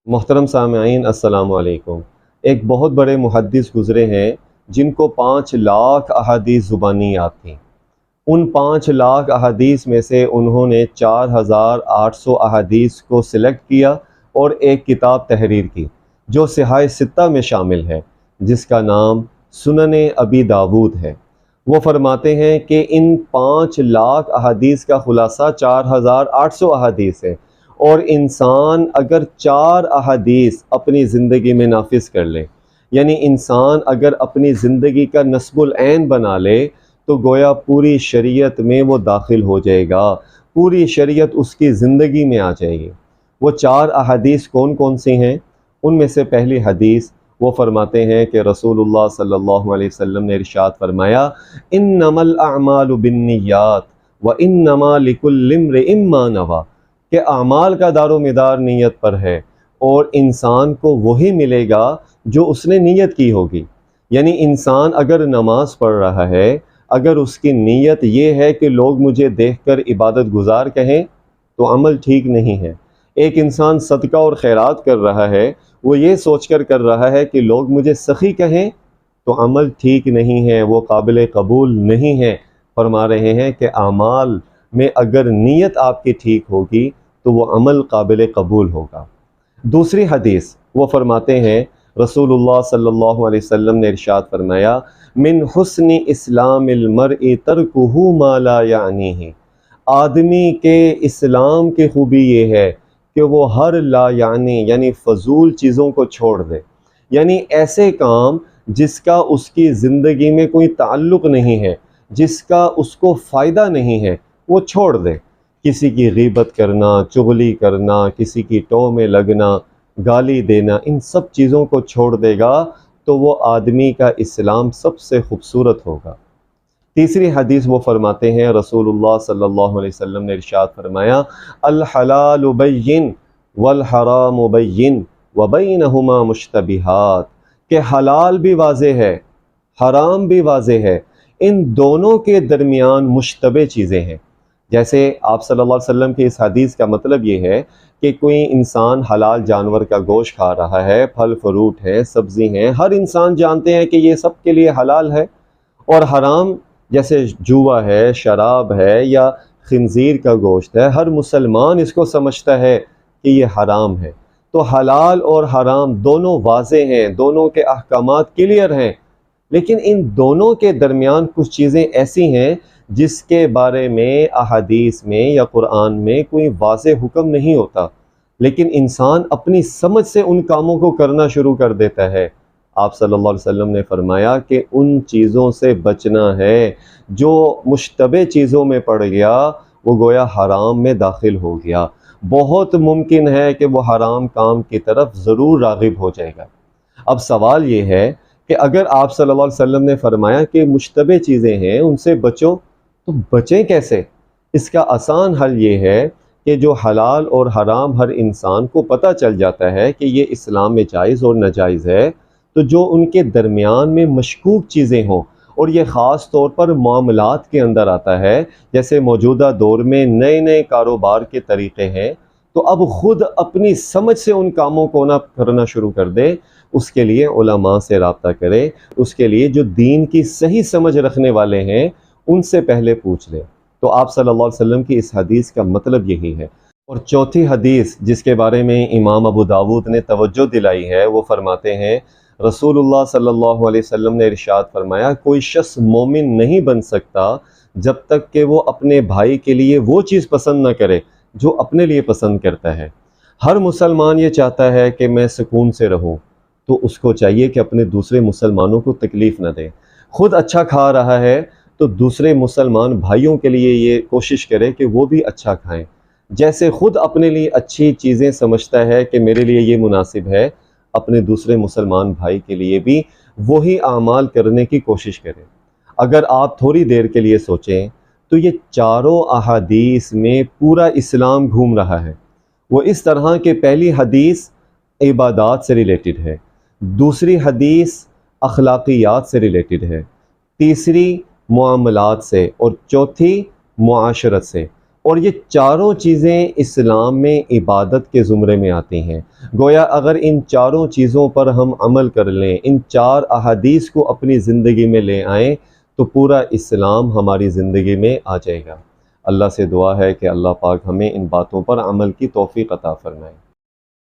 محترم سامعین السلام علیکم۔ ایک بہت بڑے محدث گزرے ہیں جن کو 5 لاکھ احادیث زبانی یاد تھیں۔ ان 5 لاکھ احادیث میں سے انہوں نے 4800 احادیث کو سلیکٹ کیا اور ایک کتاب تحریر کی جو صحاح ستہ میں شامل ہے، جس کا نام سنن ابی داود ہے۔ وہ فرماتے ہیں کہ ان 5 لاکھ احادیث کا خلاصہ 4800 احادیث ہے، اور انسان اگر 4 احادیث اپنی زندگی میں نافذ کر لے، یعنی انسان اگر اپنی زندگی کا نصب العین بنا لے تو گویا پوری شریعت میں وہ داخل ہو جائے گا، پوری شریعت اس کی زندگی میں آ جائے گی۔ وہ 4 احادیث کون کون سی ہیں؟ ان میں سے پہلی حدیث وہ فرماتے ہیں کہ رسول اللہ صلی اللہ علیہ وسلم نے ارشاد فرمایا، انما الاعمال بالنیات وانما لکل امرئ ما نوی، کہ اعمال کا دار و مدار نیت پر ہے، اور انسان کو وہی ملے گا جو اس نے نیت کی ہوگی۔ یعنی انسان اگر نماز پڑھ رہا ہے، اگر اس کی نیت یہ ہے کہ لوگ مجھے دیکھ کر عبادت گزار کہیں، تو عمل ٹھیک نہیں ہے۔ ایک انسان صدقہ اور خیرات کر رہا ہے، وہ یہ سوچ کر رہا ہے کہ لوگ مجھے سخی کہیں، تو عمل ٹھیک نہیں ہے، وہ قابل قبول نہیں ہے۔ فرما رہے ہیں کہ اعمال میں اگر نیت آپ کی ٹھیک ہوگی تو وہ عمل قابل قبول ہوگا۔ دوسری حدیث وہ فرماتے ہیں، رسول اللہ صلی اللہ علیہ وسلم نے ارشاد فرمایا، من حسن اسلام المرء ترکہ ما لا یعنیہ، آدمی کے اسلام کی خوبی یہ ہے کہ وہ ہر لا یعنی فضول چیزوں کو چھوڑ دے، یعنی ایسے کام جس کا اس کی زندگی میں کوئی تعلق نہیں ہے، جس کا اس کو فائدہ نہیں ہے، وہ چھوڑ دے۔ کسی کی غیبت کرنا، چغلی کرنا، کسی کی ٹو میں لگنا، گالی دینا، ان سب چیزوں کو چھوڑ دے گا تو وہ آدمی کا اسلام سب سے خوبصورت ہوگا۔ تیسری حدیث وہ فرماتے ہیں، رسول اللہ صلی اللہ علیہ وسلم نے ارشاد فرمایا، الحلال بین والحرام بین وبینہما مشتبہات، کہ حلال بھی واضح ہے، حرام بھی واضح ہے، ان دونوں کے درمیان مشتبہ چیزیں ہیں۔ جیسے آپ صلی اللہ علیہ وسلم کی اس حدیث کا مطلب یہ ہے کہ کوئی انسان حلال جانور کا گوشت کھا رہا ہے، پھل فروٹ ہے، سبزی ہیں، ہر انسان جانتے ہیں کہ یہ سب کے لیے حلال ہے، اور حرام جیسے جوا ہے، شراب ہے، یا خنزیر کا گوشت ہے، ہر مسلمان اس کو سمجھتا ہے کہ یہ حرام ہے۔ تو حلال اور حرام دونوں واضح ہیں، دونوں کے احکامات کلیئر ہیں، لیکن ان دونوں کے درمیان کچھ چیزیں ایسی ہیں جس کے بارے میں احادیث میں یا قرآن میں کوئی واضح حکم نہیں ہوتا، لیکن انسان اپنی سمجھ سے ان کاموں کو کرنا شروع کر دیتا ہے۔ آپ صلی اللہ علیہ وسلم نے فرمایا کہ ان چیزوں سے بچنا ہے، جو مشتبہ چیزوں میں پڑ گیا وہ گویا حرام میں داخل ہو گیا، بہت ممکن ہے کہ وہ حرام کام کی طرف ضرور راغب ہو جائے گا۔ اب سوال یہ ہے کہ اگر آپ صلی اللہ علیہ وسلم نے فرمایا کہ مشتبہ چیزیں ہیں ان سے بچو، تو بچیں کیسے؟ اس کا آسان حل یہ ہے کہ جو حلال اور حرام ہر انسان کو پتہ چل جاتا ہے کہ یہ اسلام میں جائز اور ناجائز ہے، تو جو ان کے درمیان میں مشکوک چیزیں ہوں، اور یہ خاص طور پر معاملات کے اندر آتا ہے، جیسے موجودہ دور میں نئے نئے کاروبار کے طریقے ہیں، تو اب خود اپنی سمجھ سے ان کاموں کو نہ کرنا شروع کر دے، اس کے لیے علماء سے رابطہ کرے، اس کے لیے جو دین کی صحیح سمجھ رکھنے والے ہیں ان سے پہلے پوچھ لے۔ تو آپ صلی اللہ علیہ وسلم کی اس حدیث کا مطلب یہی ہے۔ اور چوتھی حدیث جس کے بارے میں امام ابو داود نے توجہ دلائی ہے، وہ فرماتے ہیں، رسول اللہ صلی اللہ علیہ وسلم نے ارشاد فرمایا، کوئی شخص مومن نہیں بن سکتا جب تک کہ وہ اپنے بھائی کے لیے وہ چیز پسند نہ کرے جو اپنے لیے پسند کرتا ہے۔ ہر مسلمان یہ چاہتا ہے کہ میں سکون سے رہوں، تو اس کو چاہیے کہ اپنے دوسرے مسلمانوں کو تکلیف نہ دے۔ خود اچھا کھا رہا ہے تو دوسرے مسلمان بھائیوں کے لیے یہ کوشش کرے کہ وہ بھی اچھا کھائیں۔ جیسے خود اپنے لیے اچھی چیزیں سمجھتا ہے کہ میرے لیے یہ مناسب ہے، اپنے دوسرے مسلمان بھائی کے لیے بھی وہی اعمال کرنے کی کوشش کریں۔ اگر آپ تھوڑی دیر کے لیے سوچیں تو یہ چاروں احادیث میں پورا اسلام گھوم رہا ہے۔ وہ اس طرح کہ پہلی حدیث عبادات سے ریلیٹڈ ہے، دوسری حدیث اخلاقیات سے ریلیٹڈ ہے، تیسری معاملات سے، اور چوتھی معاشرت سے، اور یہ چاروں چیزیں اسلام میں عبادت کے زمرے میں آتی ہیں۔ گویا اگر ان چاروں چیزوں پر ہم عمل کر لیں، ان 4 احادیث کو اپنی زندگی میں لے آئیں، تو پورا اسلام ہماری زندگی میں آ جائے گا۔ اللہ سے دعا ہے کہ اللہ پاک ہمیں ان باتوں پر عمل کی توفیق عطا فرمائے۔